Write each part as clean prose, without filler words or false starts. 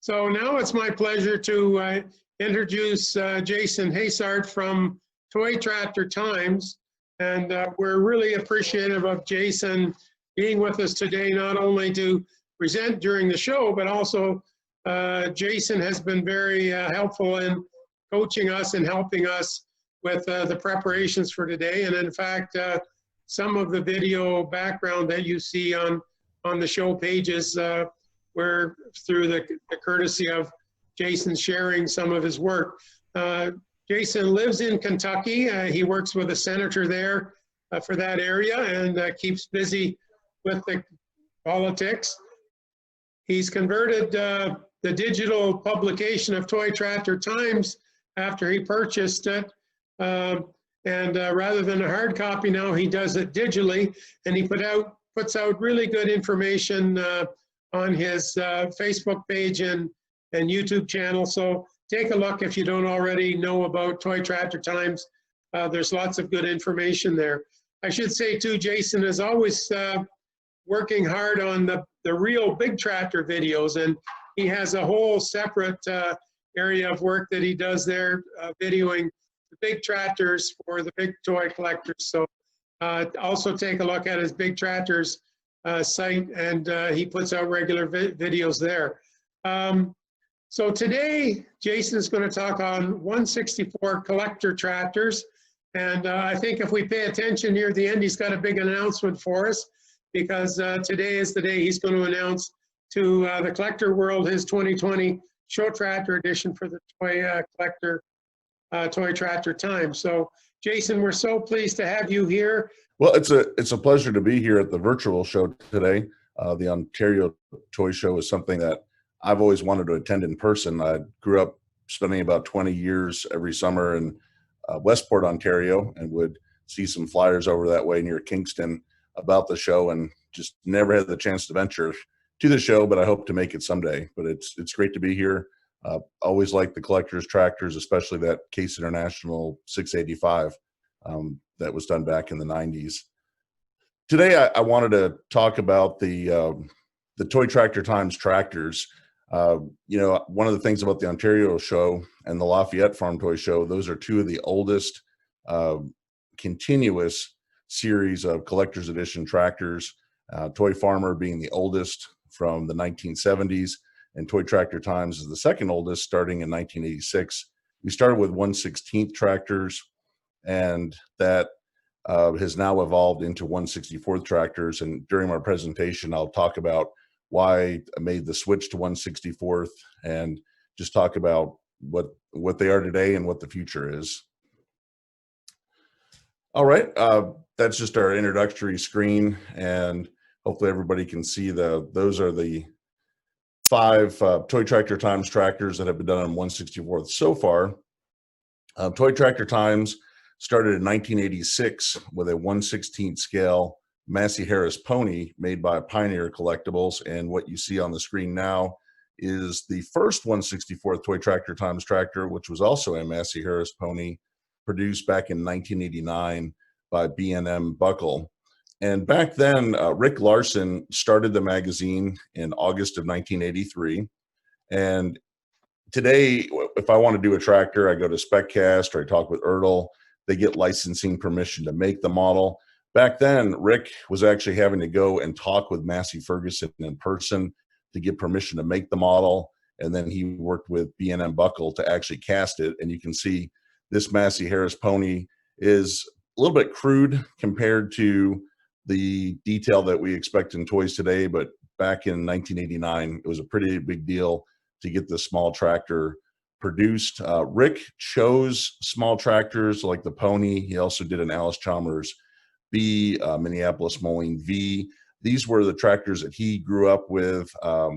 So now it's my pleasure to introduce Jason Hasert from Toy Tractor Times. And we're really appreciative of Jason being with us today, not only to present during the show, but also Jason has been very helpful in coaching us and helping us with the preparations for today. And in fact, some of the video background that you see on the show pages were through the courtesy of Jason sharing some of his work. Jason lives in Kentucky. He works with a senator there for that area and keeps busy with the politics. He's converted the digital publication of Toy Tractor Times after he purchased it. Rather than a hard copy now, he does it digitally, and he puts out really good information on his Facebook page and YouTube channel. So take a look if you don't already know about Toy Tractor Times. There's lots of good information there. I should say too, Jason is always working hard on the real big tractor videos, and he has a whole separate area of work that he does there, videoing the big tractors for the big toy collectors. So also take a look at his Big Tractors site, and he puts out regular videos there. So today, Jason is going to talk on 1/64 collector tractors. And I think if we pay attention near the end, he's got a big announcement for us, because today is the day he's going to announce to the collector world his 2020 Show Tractor edition for the Toy Collector Toy Tractor Times. So Jason, we're so pleased to have you here. Well, it's a pleasure to be here at the virtual show today. The Ontario Toy Show is something that I've always wanted to attend in person. I grew up spending about 20 years every summer in Westport, Ontario, and would see some flyers over that way near Kingston about the show, and just never had the chance to venture to the show, but I hope to make it someday. But it's great to be here. Always like the collector's tractors, especially that Case International 685 that was done back in the 90s. Today, I wanted to talk about the Toy Tractor Times tractors. You know, one of the things about the Ontario show and the Lafayette Farm Toy Show, those are two of the oldest continuous series of collector's edition tractors. Toy Farmer being the oldest from the 1970s, and Toy Tractor Times is the second oldest, starting in 1986. We started with 1/16 tractors, and that has now evolved into 1/64 tractors. And during my presentation, I'll talk about why I made the switch to 1/64 and just talk about what they are today and what the future is. All right, that's just our introductory screen, and hopefully everybody can see those are the 5 Toy Tractor Times tractors that have been done on 1/64 so far. Toy Tractor Times started in 1986 with a 1/16 scale Massey Harris pony made by Pioneer Collectibles, and what you see on the screen now is the first 1/64 Toy Tractor Times tractor, which was also a Massey Harris pony, produced back in 1989 by B&M Buckle. And back then, Rick Larson started the magazine in August of 1983. And today, if I want to do a tractor, I go to SpecCast or I talk with Ertl. They get licensing permission to make the model. Back then, Rick was actually having to go and talk with Massey Ferguson in person to get permission to make the model. And then he worked with B&M Buckle to actually cast it. And you can see this Massey Harris pony is a little bit crude compared to the detail that we expect in toys today, but back in 1989, it was a pretty big deal to get the small tractor produced. Rick chose small tractors like the pony. He also did an Alice Chalmers B, Minneapolis-Moline V. These were the tractors that he grew up with.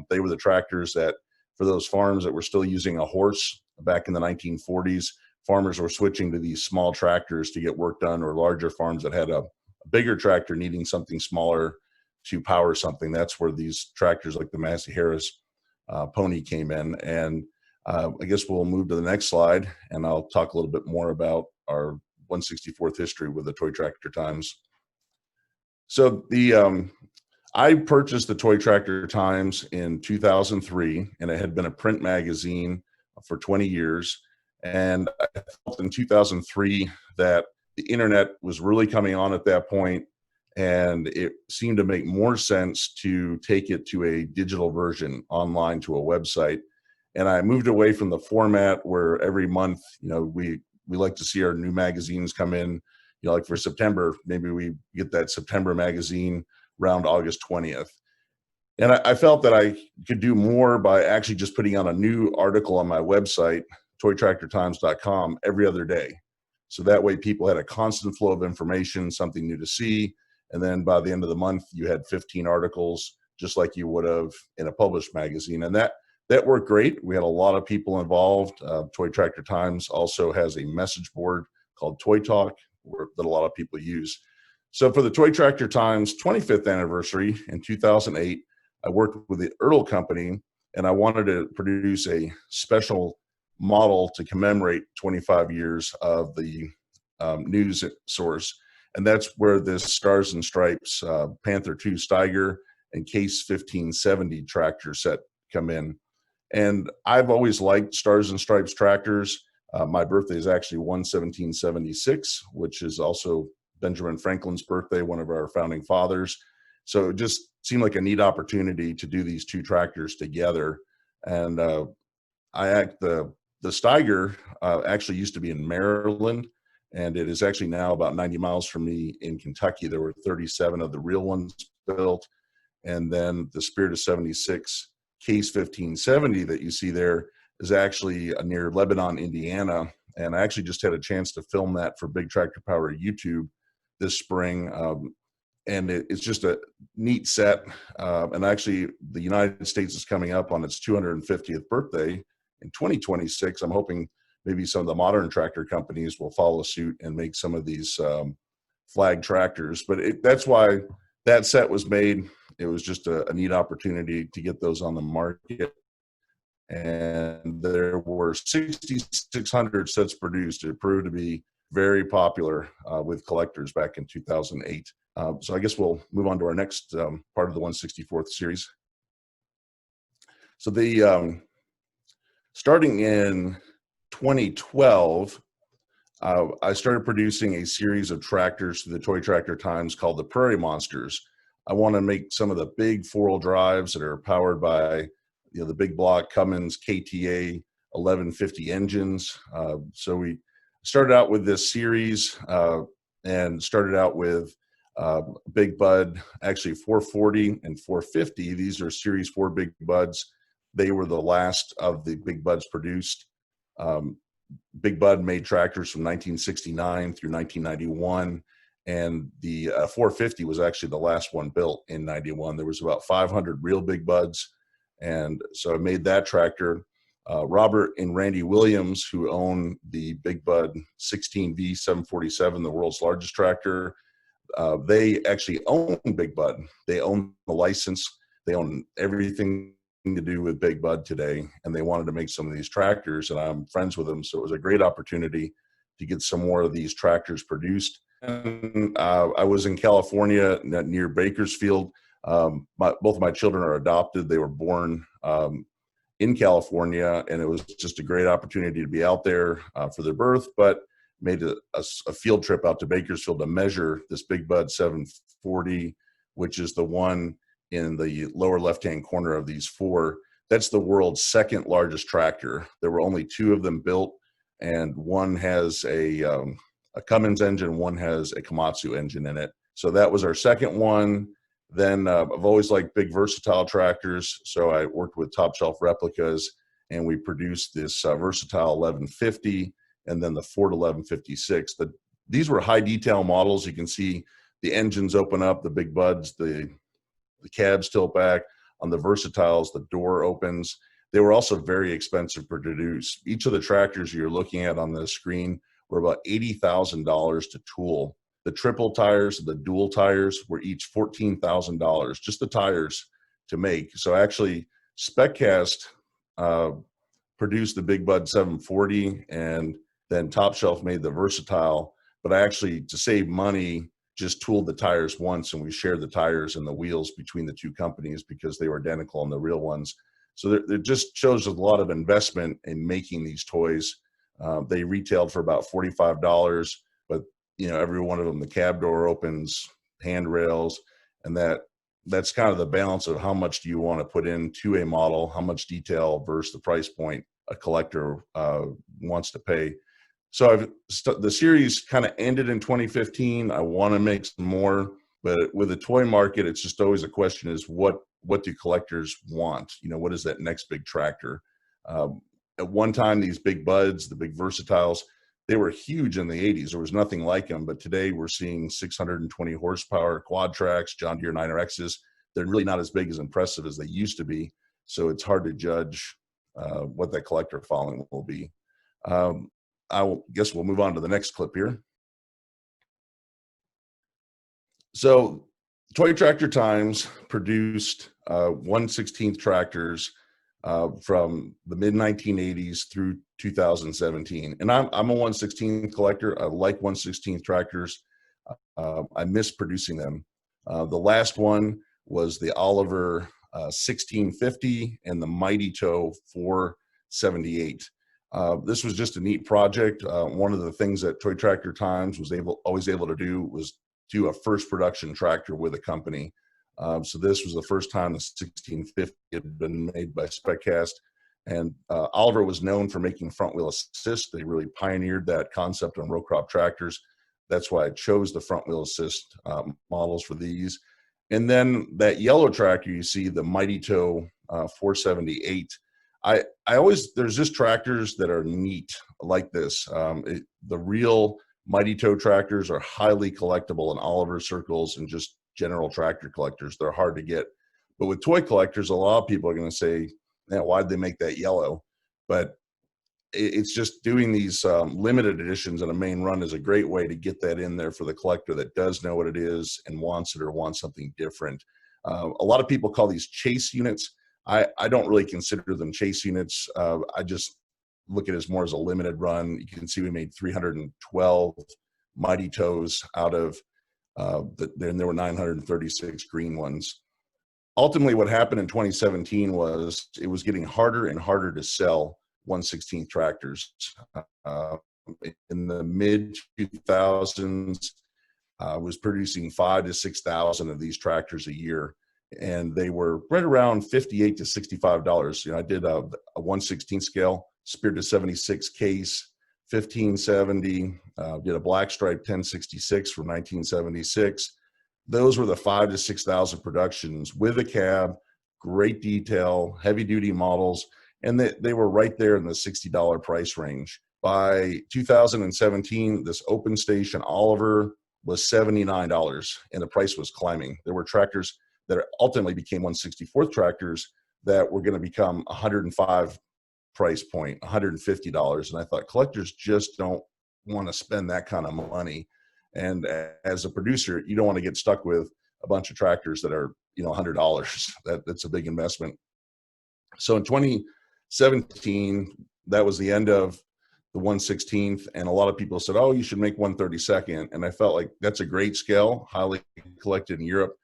They were the tractors that, for those farms that were still using a horse back in the 1940s, farmers were switching to these small tractors to get work done, or larger farms that had a bigger tractor needing something smaller to power something. That's where these tractors like the Massey Harris pony came in. And I guess we'll move to the next slide, and I'll talk a little bit more about our 1/64 history with the Toy Tractor Times. So I purchased the Toy Tractor Times in 2003, and it had been a print magazine for 20 years. And I felt in 2003 that the internet was really coming on at that point, and it seemed to make more sense to take it to a digital version online to a website. And I moved away from the format where every month, we like to see our new magazines come in. Like for September, maybe we get that September magazine around August 20th. And I felt that I could do more by actually just putting out a new article on my website, toytractortimes.com, every other day. So that way people had a constant flow of information, something new to see. And then by the end of the month, you had 15 articles, just like you would have in a published magazine. And that worked great. We had a lot of people involved. Toy Tractor Times also has a message board called Toy Talk that a lot of people use. So for the Toy Tractor Times 25th anniversary in 2008, I worked with the Earl Company, and I wanted to produce a special model to commemorate 25 years of the news source. And that's where this Stars and Stripes Panther II Steiger and Case 1570 tractor set come in. And I've always liked Stars and Stripes tractors. My birthday is actually 1/17/76, which is also Benjamin Franklin's birthday, one of our founding fathers. So it just seemed like a neat opportunity to do these two tractors together. And the Steiger actually used to be in Maryland, and it is actually now about 90 miles from me in Kentucky. There were 37 of the real ones built. And then the Spirit of 76 Case 1570 that you see there is actually near Lebanon, Indiana. And I actually just had a chance to film that for Big Tractor Power YouTube this spring. And it's just a neat set. And actually, the United States is coming up on its 250th birthday in 2026. I'm hoping maybe some of the modern tractor companies will follow suit and make some of these flag tractors. But that's why that set was made. It was just a neat opportunity to get those on the market. And there were 6,600 sets produced. It proved to be very popular with collectors back in 2008. So I guess we'll move on to our next part of the 164th series. So starting in 2012, I started producing a series of tractors through the Toy Tractor Times called the Prairie Monsters. I want to make some of the big four-wheel drives that are powered by the big block Cummins KTA 1150 engines. So we started out with this series and started out with Big Bud, actually 440 and 450. These are Series 4 Big Buds. They were the last of the Big Buds produced. Big Bud made tractors from 1969 through 1991. And the 450 was actually the last one built in 91. There was about 500 real Big Buds. And so I made that tractor. Robert and Randy Williams, who own the Big Bud 16V 747, the world's largest tractor, they actually own Big Bud. They own the license. They own everything to do with Big Bud today. And they wanted to make some of these tractors, and I'm friends with them. So it was a great opportunity to get some more of these tractors produced. And I was in California near Bakersfield. Both of my children are adopted. They were born in California, and it was just a great opportunity to be out there for their birth, but made a field trip out to Bakersfield to measure this Big Bud 740, which is the one in the lower left-hand corner of these four. That's the world's second largest tractor. There were only two of them built, and one has a Cummins engine, one has a Komatsu engine in it. So that was our second one. Then I've always liked big versatile tractors, so I worked with Top Shelf Replicas, and we produced this versatile 1150 and then the Ford 1156. These were high detail models. You can see the engines open up, the Big Buds, the cabs tilt back. On the versatiles, the door opens. They were also very expensive to produce. Each of the tractors you're looking at on the screen were about $80,000 to tool. The triple tires, the dual tires were each $14,000, just the tires to make. So actually, SpecCast produced the Big Bud 740, and then Top Shelf made the versatile. But I actually, to save money, just tooled the tires once, and we shared the tires and the wheels between the two companies because they were identical on the real ones. So there just shows a lot of investment in making these toys. They retailed for about $45, but every one of them, the cab door opens, handrails, and that's kind of the balance of how much do you want to put into a model, how much detail versus the price point a collector wants to pay. So the series kind of ended in 2015. I want to make some more, but with the toy market, it's just always a question is what do collectors want? What is that next big tractor? At one time, these big buds, the big versatiles, they were huge in the 80s. There was nothing like them, but today we're seeing 620 horsepower quad tracks, John Deere 9RXs. They're really not as big, as impressive as they used to be. So it's hard to judge what that collector following will be. I guess we'll move on to the next clip here. So Toy Tractor Times produced 1/16 tractors from the mid 1980s through 2017. And I'm a 1/16 collector. I like 1/16 tractors. I miss producing them. The last one was the Oliver 1650 and the Mighty Toe 478. This was just a neat project. One of the things that Toy Tractor Times was always able to do was do a first production tractor with a company. So this was the first time the 1650 had been made by SpecCast. And Oliver was known for making front wheel assist. They really pioneered that concept on row crop tractors. That's why I chose the front wheel assist models for these. And then that yellow tractor you see, the Mighty Toe 478. There's just tractors that are neat like this. The real Mighty Toe tractors are highly collectible in Oliver circles and just general tractor collectors. They're hard to get. But with toy collectors, a lot of people are going to say, man, why'd they make that yellow? But it's just doing these limited editions in a main run is a great way to get that in there for the collector that does know what it is and wants it or wants something different. A lot of people call these chase units. I don't really consider them chase units. I just look at it as more as a limited run. You can see we made 312 Mighty Toes out of, then there were 936 green ones. Ultimately, what happened in 2017 was it was getting harder and harder to sell 1/16 tractors. In the mid 2000s, was producing 5,000 to 6,000 of these tractors a year, and they were right around $58 to $65. I did a 1/16 scale, Spirit to 76 case, 1570. Did a black stripe 1066 from 1976. Those were the 5,000 to 6,000 productions with a cab, great detail, heavy duty models, and they were right there in the $60 price range. By 2017, this open station Oliver was $79, and the price was climbing. There were tractors that ultimately became 1/64 tractors that were going to become $105 price point, $150. And I thought collectors just don't want to spend that kind of money. And as a producer, you don't want to get stuck with a bunch of tractors that are, $100. That's a big investment. So in 2017, that was the end of the 1/16th, and a lot of people said, oh, you should make 1/32. And I felt like that's a great scale, highly collected in Europe.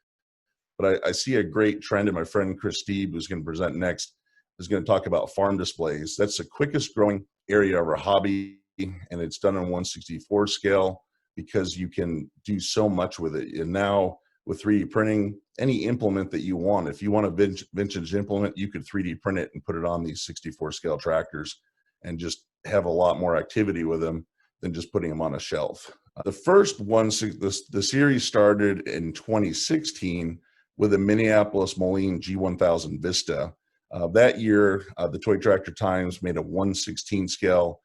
But I see a great trend, and my friend Chris Steeb, who's going to present next, is going to talk about farm displays. That's the quickest growing area of our hobby, and it's done on 1/64 scale because you can do so much with it. And now with 3D printing, any implement that you want, if you want a vintage implement, you could 3D print it and put it on these 64 scale tractors and just have a lot more activity with them than just putting them on a shelf. The first one, the series started in 2016 with a Minneapolis-Moline G1000 Vista. That year, the Toy Tractor Times made a 1/16 scale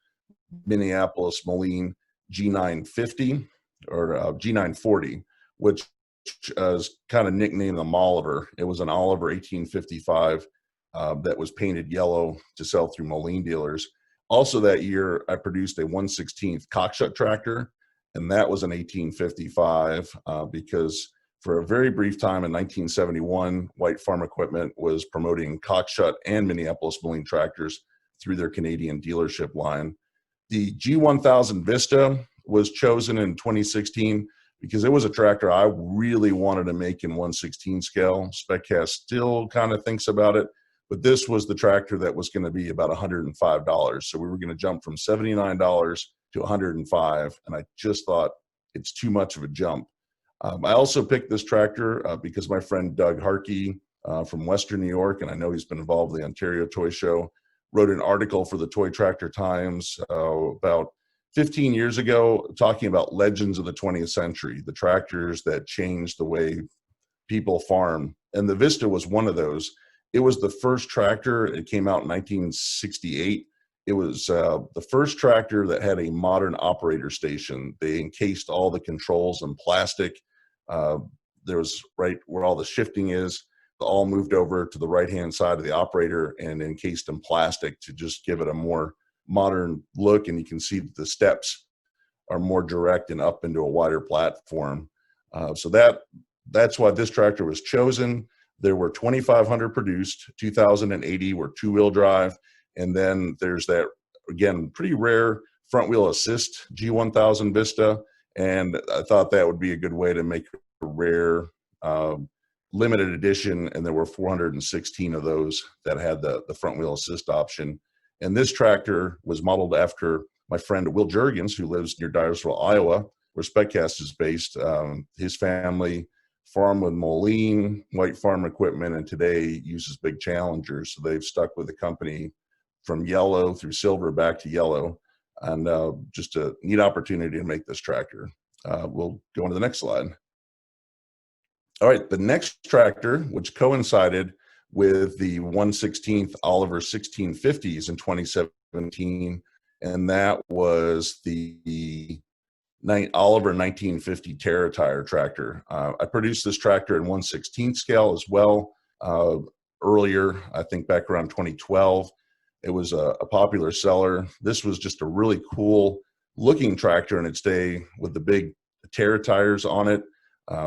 Minneapolis-Moline G950 or G940, which is kind of nicknamed the Oliver. It was an Oliver 1855 that was painted yellow to sell through Moline dealers. Also that year, I produced a 1/16 cockshut tractor, and that was an 1855 because for a very brief time in 1971, White Farm Equipment was promoting cockshut and Minneapolis-Moline tractors through their Canadian dealership line. The G1000 Vista was chosen in 2016 because it was a tractor I really wanted to make in 1/16 scale. SpecCast still kind of thinks about it, but this was the tractor that was going to be about $105. So we were going to jump from $79 to $105, and I just thought it's too much of a jump. I also picked this tractor because my friend Doug Harkey from Western New York, and I know he's been involved in the Ontario Toy Show, wrote an article for the Toy Tractor Times about 15 years ago, talking about legends of the 20th century, the tractors that changed the way people farm. And the Vista was one of those. It was the first tractor. It came out in 1968. It was the first tractor that had a modern operator station. They encased all the controls in plastic. There was right where all the shifting is, all moved over to the right-hand side of the operator and encased in plastic to just give it a more modern look. And you can see that the steps are more direct and up into a wider platform. So that's why this tractor was chosen. There were 2,500 produced, 2,080 were two-wheel drive. And then there's that, again, pretty rare front wheel assist G1000 Vista. And I thought that would be a good way to make a rare limited edition. And there were 416 of those that had the front wheel assist option. And this tractor was modeled after my friend Will Jurgens, who lives near Dyersville, Iowa, where SpecCast is based. His family farmed with Moline, White Farm equipment, and today uses big Challengers. So they've stuck with the company from yellow through silver back to yellow. And just a neat opportunity to make this tractor. We'll go on to the next slide. All right, the next tractor, which coincided with the 1/16 Oliver 1650s in 2017, and that was the Oliver 1950 Terra tire tractor. I produced this tractor in 1/16 scale as well earlier, I think back around 2012. It was a popular seller. This was just a really cool looking tractor in its day with the big Terra tires on it.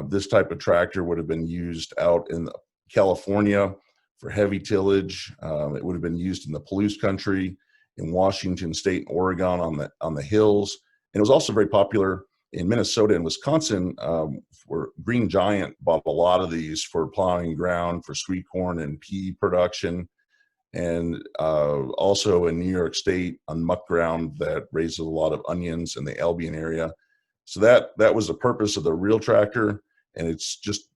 This type of tractor would have been used out in California for heavy tillage. It would have been used in the Palouse country, in Washington State and Oregon on the hills. And it was also very popular in Minnesota and Wisconsin, where Green Giant bought a lot of these for plowing ground for sweet corn and pea production. And also in New York State on muck ground that raises a lot of onions in the Albion area. So that was the purpose of the real tractor, and it's just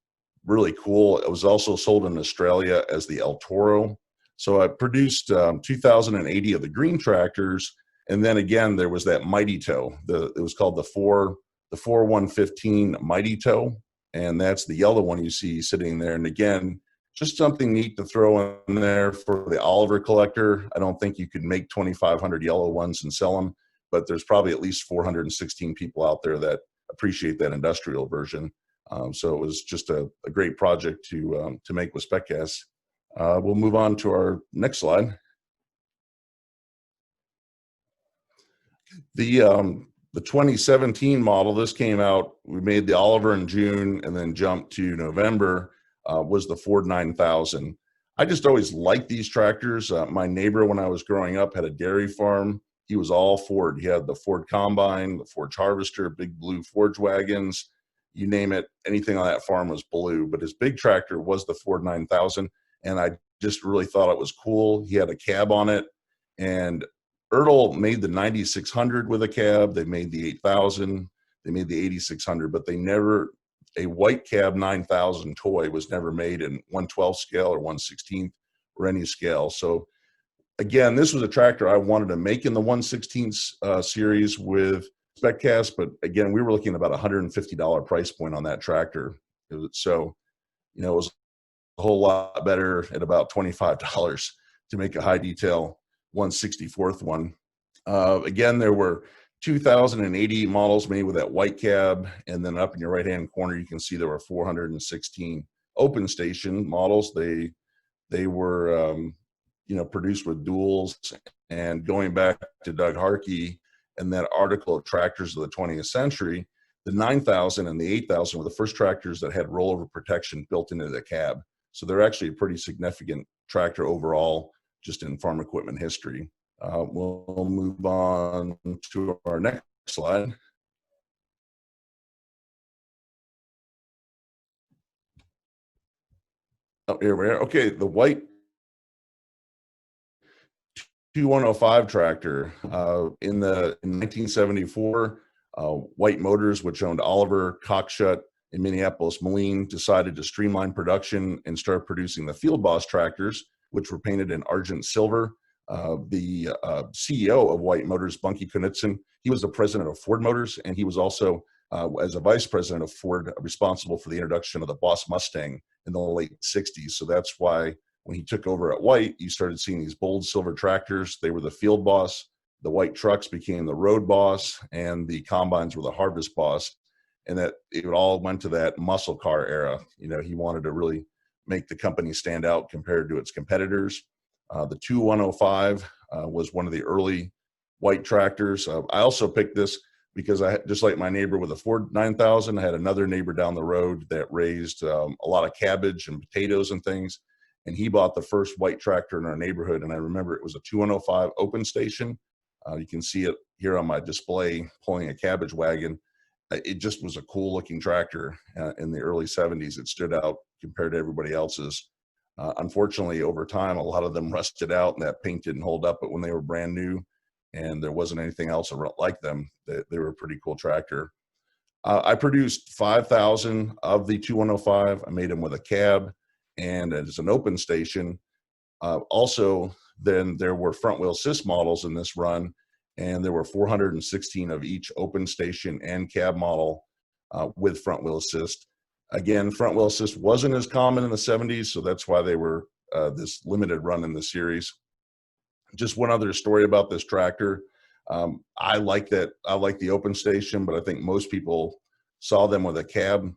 really cool. It was also sold in Australia as the El Toro. So I produced 2,080 of the green tractors, and then again there was that Mighty Toe. It was called the 4115 Mighty Toe, and that's the yellow one you see sitting there. And again, just something neat to throw in there for the Oliver collector. I don't think you could make 2,500 yellow ones and sell them, but there's probably at least 416 people out there that appreciate that industrial version. So it was just a great project to make with SpecCast. We'll move on to our next slide. The 2017 model, this came out, we made the Oliver in June and then jumped to November, was the Ford 9000. I just always liked these tractors. My neighbor, when I was growing up, had a dairy farm. He was all Ford. He had the Ford Combine, the Ford Harvester, big blue forge wagons, you name it. Anything on that farm was blue, but his big tractor was the Ford 9000. And I just really thought it was cool. He had a cab on it, and Ertl made the 9600 with a cab. They made the 8000. They made the 8600, but they never, a white cab 9000 toy was never made in 1/12 scale or 1/16 or any scale. So again, this was a tractor I wanted to make in the 1/16 series with SpecCast, but again, we were looking at about $150 price point on that tractor. So, it was a whole lot better at about $25 to make a high detail 1/64th one. Again, there were 2,080 models made with that white cab, and then up in your right-hand corner, you can see there were 416 open station models. They were produced with duals. And going back to Doug Harkey and that article of tractors of the 20th century, the 9000 and the 8000 were the first tractors that had rollover protection built into the cab. So they're actually a pretty significant tractor overall, just in farm equipment history. We'll move on to our next slide. Oh, here we are. Okay, the white 2105 tractor in 1974. White Motors, which owned Oliver, Cockshut, in Minneapolis-Moline, decided to streamline production and start producing the Field Boss tractors, which were painted in argent silver. The CEO of White Motors, Bunky Knudsen, he was the president of Ford Motors, and he was also, as a vice president of Ford, responsible for the introduction of the Boss Mustang in the late 60s. So that's why when he took over at White, you started seeing these bold silver tractors. They were the Field Boss. The white trucks became the Road Boss, and the combines were the Harvest Boss. And that it all went to that muscle car era. You know, he wanted to really make the company stand out compared to its competitors. The 2105 was one of the early white tractors. I also picked this because I, just like my neighbor with a Ford 9000, I had another neighbor down the road that raised a lot of cabbage and potatoes and things. And he bought the first white tractor in our neighborhood. And I remember it was a 2105 open station. You can see it here on my display pulling a cabbage wagon. It just was a cool looking tractor in the early 70s. It stood out compared to everybody else's. Unfortunately, over time, a lot of them rusted out and that paint didn't hold up. But when they were brand new and there wasn't anything else like them, they were a pretty cool tractor. I produced 5,000 of the 2105. I made them with a cab and as an open station. Also, then there were front wheel assist models in this run, and there were 416 of each open station and cab model with front wheel assist. Again, front wheel assist wasn't as common in the 70s, so that's why they were this limited run in the series. Just one other story about this tractor. I like the open station, but I think most people saw them with a cab.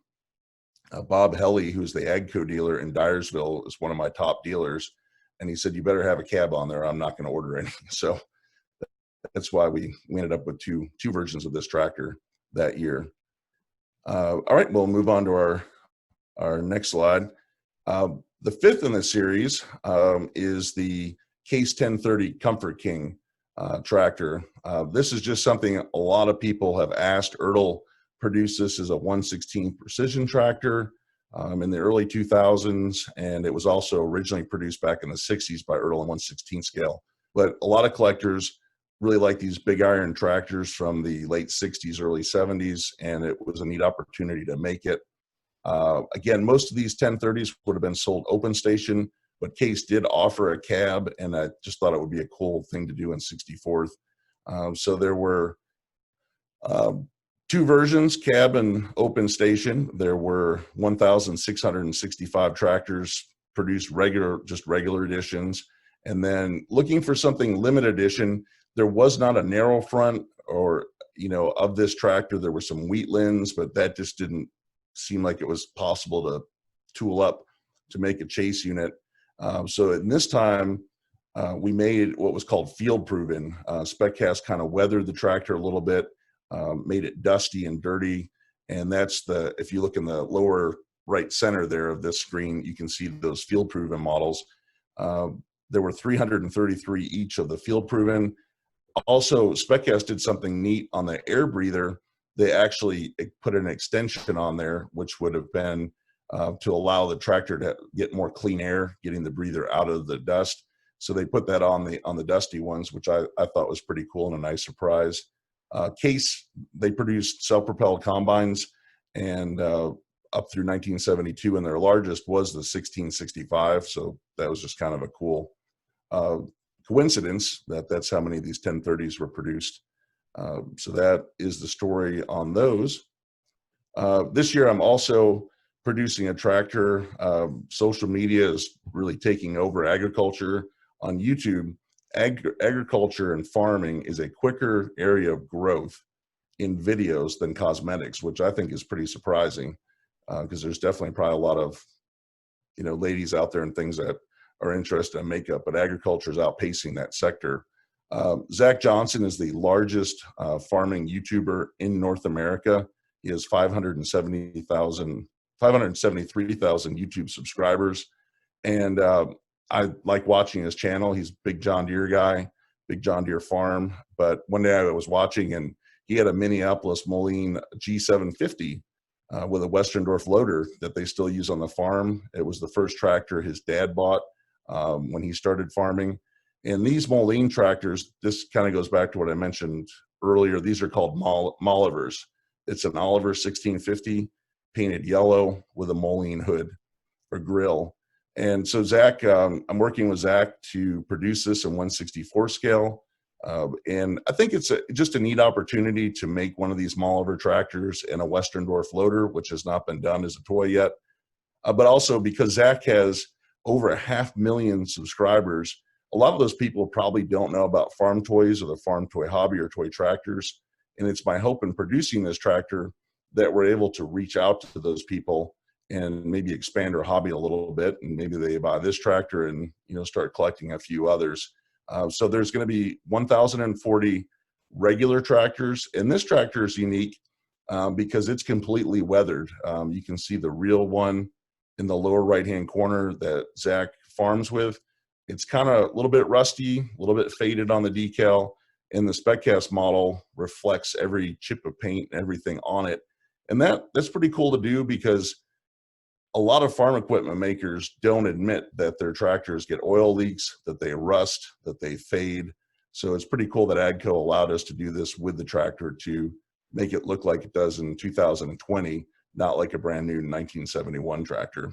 Bob Helly, who's the AGCO dealer in Dyersville, is one of my top dealers. And he said, you better have a cab on there. I'm not going to order any. So that's why we ended up with two versions of this tractor that year. All right, we'll move on to our next slide. The fifth in the series is the Case 1030 Comfort King tractor. This is just something a lot of people have asked. Ertl produced this as a 1/16 precision tractor in the early 2000s, and it was also originally produced back in the 60s by Ertl in 1/16 scale. But a lot of collectors really like these big iron tractors from the late 60s, early 70s, and it was a neat opportunity to make it. Again, most of these 1030s would have been sold open station, but Case did offer a cab, and I just thought it would be a cool thing to do in 64th. So there were two versions, cab and open station. There were 1,665 tractors produced regular editions. And then looking for something limited edition, there was not a narrow front or, of this tractor. There were some Wheatlands, but that just didn't seem like it was possible to tool up to make a chase unit. So in this time, we made what was called field proven. SpecCast kind of weathered the tractor a little bit, made it dusty and dirty. And that's if you look in the lower right center there of this screen, you can see those field proven models. There were 333 each of the field proven. Also, SpecCast did something neat on the air breather. They actually put an extension on there, which would have been to allow the tractor to get more clean air, getting the breather out of the dust. So they put that on the dusty ones, which I thought was pretty cool and a nice surprise. Case, they produced self-propelled combines, and up through 1972, and their largest was the 1665. So that was just kind of a cool coincidence that's how many of these 1030s were produced. So that is the story on those. This year, I'm also producing a tractor. Social media is really taking over agriculture. On YouTube, agriculture and farming is a quicker area of growth in videos than cosmetics, which I think is pretty surprising because there's definitely probably a lot of ladies out there and things that are interested in makeup, but agriculture is outpacing that sector. Zach Johnson is the largest farming YouTuber in North America. He has 573,000 YouTube subscribers. And I like watching his channel. He's a big John Deere guy, big John Deere farm. But one day I was watching and he had a Minneapolis-Moline G750 with a Westendorf loader that they still use on the farm. It was the first tractor his dad bought when he started farming. And these Moline tractors, this kind of goes back to what I mentioned earlier. These are called Mollivers. It's an Oliver 1650 painted yellow with a Moline hood or grill. And so Zach, I'm working with Zach to produce this in 1/64 scale. And I think it's just a neat opportunity to make one of these Molliver tractors and a Westendorf loader, which has not been done as a toy yet. But also because Zach has over 500,000 subscribers, a lot of those people probably don't know about farm toys or the farm toy hobby or toy tractors. And it's my hope in producing this tractor that we're able to reach out to those people and maybe expand our hobby a little bit. And maybe they buy this tractor and, start collecting a few others. So there's going to be 1,040 regular tractors. And this tractor is unique because it's completely weathered. You can see the real one in the lower right-hand corner that Zach farms with. It's kind of a little bit rusty, a little bit faded on the decal, and the SpecCast model reflects every chip of paint and everything on it. And that's pretty cool to do because a lot of farm equipment makers don't admit that their tractors get oil leaks, that they rust, that they fade. So it's pretty cool that AGCO allowed us to do this with the tractor to make it look like it does in 2020, not like a brand new 1971 tractor.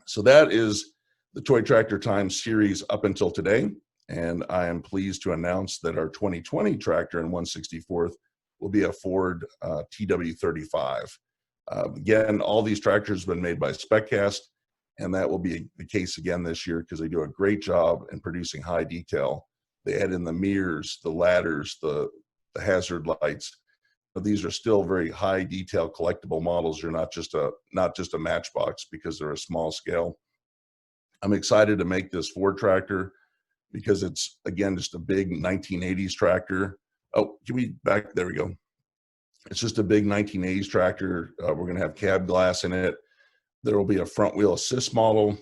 So that is the Toy Tractor Time series up until today. And I am pleased to announce that our 2020 tractor in 1/64 will be a Ford TW35. Again, all these tractors have been made by SpecCast, and that will be the case again this year because they do a great job in producing high detail. They add in the mirrors, the ladders, the hazard lights. But these are still very high detail collectible models. You're not just a matchbox because they're a small scale. I'm excited to make this Ford tractor because it's, again, just a big 1980s tractor. Oh, can we back? There we go. It's just a big 1980s tractor. We're going to have cab glass in it. There will be a front wheel assist model,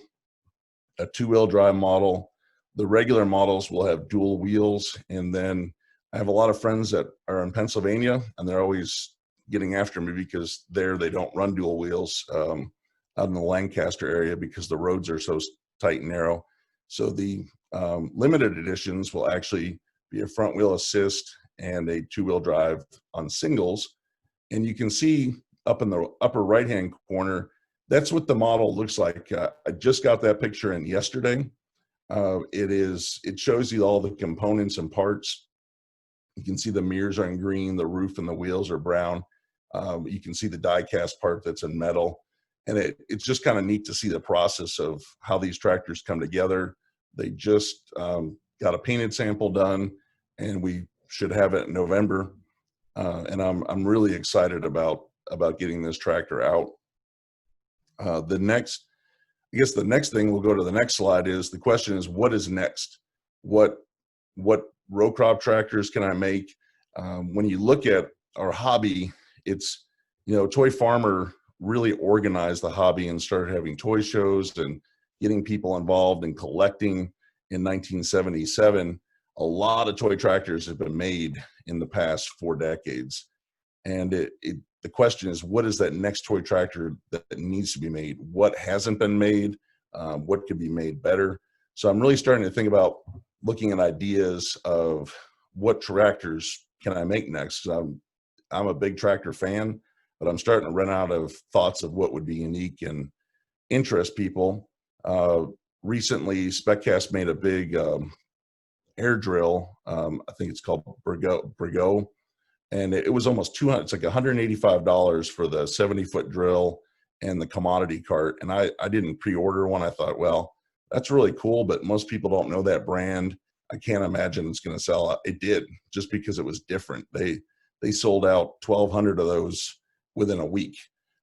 a two-wheel drive model. The regular models will have dual wheels. And then I have a lot of friends that are in Pennsylvania, and they're always getting after me because they don't run dual wheels out in the Lancaster area because the roads are so tight and narrow. So the limited editions will actually be a front wheel assist and a two-wheel drive on singles. And you can see up in the upper right-hand corner, that's what the model looks like. I just got that picture in yesterday. It shows you all the components and parts. You can see the mirrors are in green, the roof and the wheels are brown. You can see the die-cast part that's in metal. And it's just kind of neat to see the process of how these tractors come together. They just got a painted sample done, and we should have it in November. And I'm really excited about getting this tractor out. The next thing, we'll go to the next slide, is the question is, what is next? What row crop tractors can I make? When you look at our hobby, it's, Toy Farmer really organized the hobby and started having toy shows and getting people involved in collecting in 1977. A lot of toy tractors have been made in the past 4 decades. And the question is, what is that next toy tractor that needs to be made? What hasn't been made? What could be made better? So I'm really starting to think about looking at ideas of what tractors can I make next. I'm a big tractor fan, but I'm starting to run out of thoughts of what would be unique and interest people. Recently, SpecCast made a big air drill. I think it's called Brigo. And it was almost $200. It's like $185 for the 70-foot drill and the commodity cart. And I didn't pre-order one. I thought, well, that's really cool, but most people don't know that brand. I can't imagine it's going to sell out. It did, just because it was different. They sold out 1,200 of those within a week.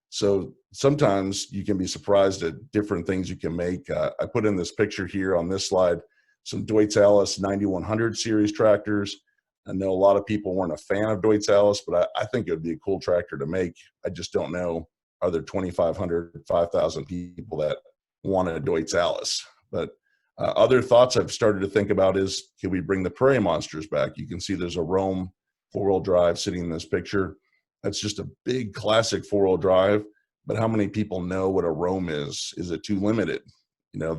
So sometimes you can be surprised at different things you can make. I put in this picture here on this slide, some Deutz Alice 9100 series tractors. I know a lot of people weren't a fan of Deutz Alice, but I think it would be a cool tractor to make. I just don't know, are there 2,500, 5,000 people that want a Deutz Alice? But other thoughts I've started to think about is, can we bring the Prairie monsters back? You can see there's a Rome 4-wheel drive sitting in this picture. That's just a big classic four-wheel drive. But how many people know what a Roam is? Is it too limited? You know,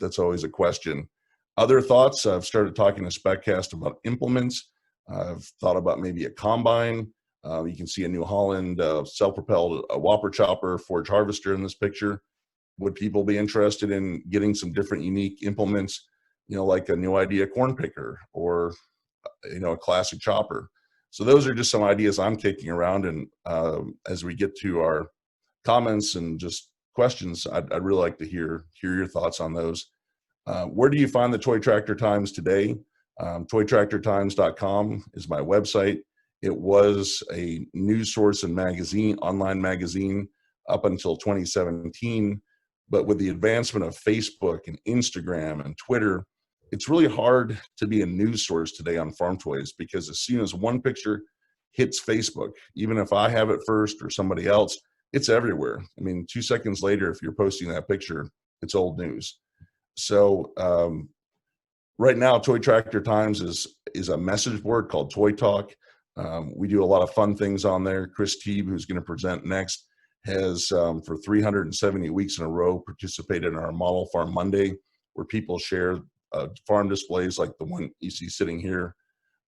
that's always a question. Other thoughts, I've started talking to SpecCast about implements. I've thought about maybe a combine. You can see a New Holland self-propelled whopper chopper, forage harvester in this picture. Would people be interested in getting some different unique implements, you know, like a New Idea corn picker or, you know, a classic chopper? So those are just some ideas I'm kicking around. And as we get to our comments and just questions, I'd really like to hear your thoughts on those. Where do you find the Toy Tractor Times today? Toytractortimes.com is my website. It was a news source and magazine, online magazine, up until 2017. But with the advancement of Facebook and Instagram and Twitter, it's really hard to be a news source today on farm toys, because as soon as one picture hits Facebook, even if I have it first or somebody else, it's everywhere. I mean, 2 seconds later, if you're posting that picture, it's old news. So right now, Toy Tractor Times is a message board called Toy Talk. We do a lot of fun things on there. Chris Teeb, who's going to present next, has for 370 weeks in a row participated in our Model Farm Monday, where people share farm displays like the one you see sitting here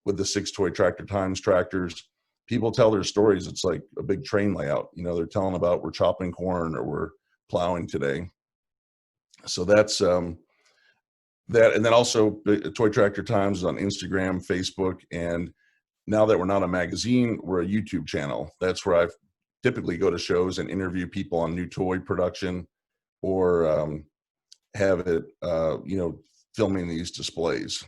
with the 6 Toy Tractor Times tractors. People tell their stories. It's like a big train layout. You know, they're telling about we're chopping corn or we're plowing today. So that's that. And then also Toy Tractor Times is on Instagram, Facebook, and now that we're not a magazine, we're a YouTube channel. That's where I typically go to shows and interview people on new toy production, or have it, you know, filming these displays.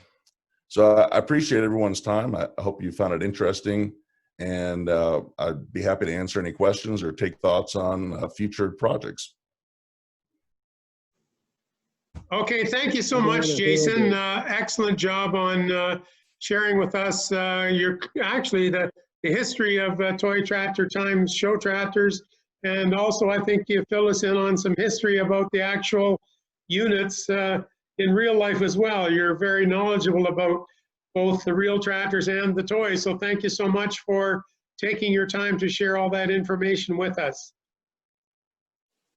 So I appreciate everyone's time. I hope you found it interesting, and I'd be happy to answer any questions or take thoughts on future projects. Okay, thank you so much, Jason. Excellent job on sharing with us actually the history of Toy Tractor Times show tractors, and also I think you fill us in on some history about the actual units in real life as well. You're very knowledgeable about both the real tractors and the toys, so thank you so much for taking your time to share all that information with us.